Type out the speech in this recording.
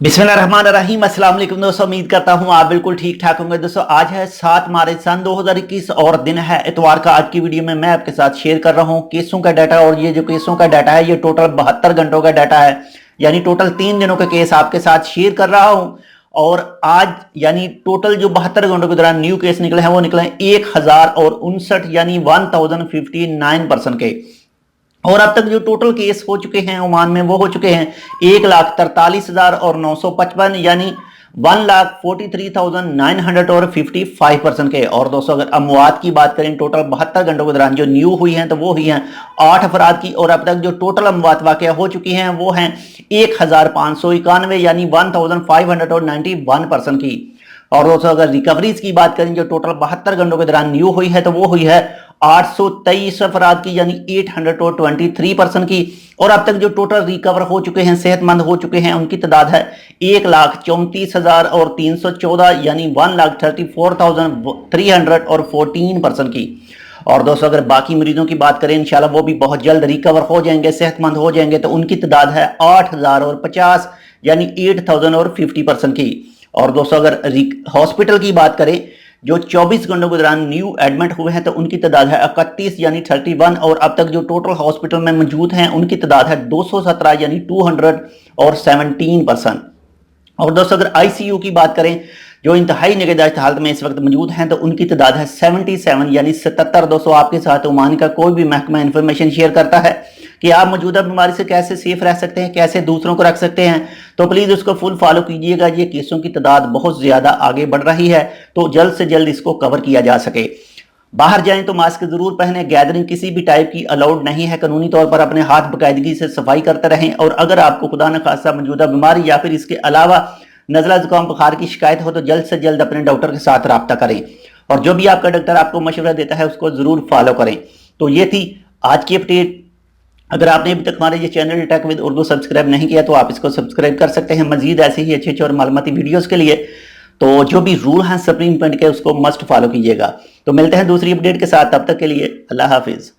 बिस्मिल्लाहिर्रहमानिर्रहीम। अस्सलाम वालेकुम दोस्तों, उम्मीद करता हूं आप बिल्कुल ठीक ठाक होंगे। दोस्तों आज है 7 मार्च सन 2021 और दिन है इतवार का। आज की वीडियो में मैं आपके साथ शेयर कर रहा हूं केसों का डाटा। और ये जो केसों का डाटा है ये टोटल 72 घंटों का डाटा है, यानी टोटल 3 दिनों के केस आपके साथ शेयर कर रहा हूं। और आज यानी टोटल जो 72 घंटों के दौरान न्यू केस निकले हैं वो निकले हैं 1059 यानी 1059% के। और अब तक जो टोटल केस हो चुके हैं ओमान में वो हो चुके हैं 1,43,955 यानी 1,43,955% के। और दोस्तों अगर अमवात की बात करें टोटल 72 घंटों के दौरान जो न्यू हुई हैं तो वो हुई हैं 8 अफराद की। और अब तक जो टोटल अमवात वाकया हो चुकी हैं वो हैं 1,591 यानी 1,591% की। और दोस्तों अगर रिकवरीज की बात करें जो टोटल 72 घंटों के दौरान न्यू हुई है तो वो हुई है 823 अफराद की यानी 823% की। और अब तक जो टोटल रिकवर हो चुके हैं सेहतमंद हो चुके हैं उनकी तादाद है 1,34,314 यानी 1,34,314% की। और दोस्तों अगर बाकी मरीजों की बात करें इंशाल्लाह वो भी बहुत जल्द रिकवर हो जाएंगे, सेहतमंद हो जाएंगे, तो उनकी तादाद है 8,050 यानी 8,050% की। और दोस्तों अगर हॉस्पिटल की बात करें जो 24 घंटों के दौरान न्यू एडमिट हुए हैं तो उनकी तादाद है 31 यानी 31। और अब तक जो टोटल हॉस्पिटल में मौजूद हैं उनकी तादाद है 217 यानी 217%। और दोस्तों अगर आईसीयू की बात करें जो इंतहाई निगहदाश्त हालत में इस वक्त मौजूद हैं तो उनकी तादाद है 77 यानी 77। दोस्तों आपके साथ ओमान का कोई भी महकमा इंफॉर्मेशन शेयर करता है कि आप मौजूदा बीमारी से कैसे सेफ रह सकते हैं, कैसे दूसरों को रख सकते हैं, तो प्लीज उसको फुल फॉलो कीजिएगा। ये केसों की तादाद बहुत ज्यादा आगे बढ़ रही है तो जल्द से जल्द इसको कवर किया जा सके। बाहर जाएं तो मास्क जरूर पहने, गैदरिंग किसी भी टाइप की अलाउड नहीं है, कानूनी तौर पर अपने हाथ बाकायदगी से सफाई करते रहें। और अगर आपको खुदा न खासा मौजूदा बीमारी या फिर इसके अलावा नज़ला जुकाम बुखार की शिकायत हो तो जल्द से जल्द अपने डॉक्टर के साथ रब्ता करें। और जो भी आपका डॉक्टर आपको मशवरा देता है उसको जरूर फॉलो करें। तो ये थी आज की अपडेट। अगर आपने अभी तक हमारे ये channel tech with Urdu subscribe नहीं किया तो आप इसको सब्सक्राइब कर सकते हैं मजीद ऐसे ही अच्छे और मालूमाती वीडियोस के लिए। तो जो भी रूल हैं सुप्रीम कोर्ट के उसको मस्ट फॉलो कीजिएगा। तो मिलते हैं दूसरी अपडेट के साथ, तब तक के लिए अल्लाह हाफिज।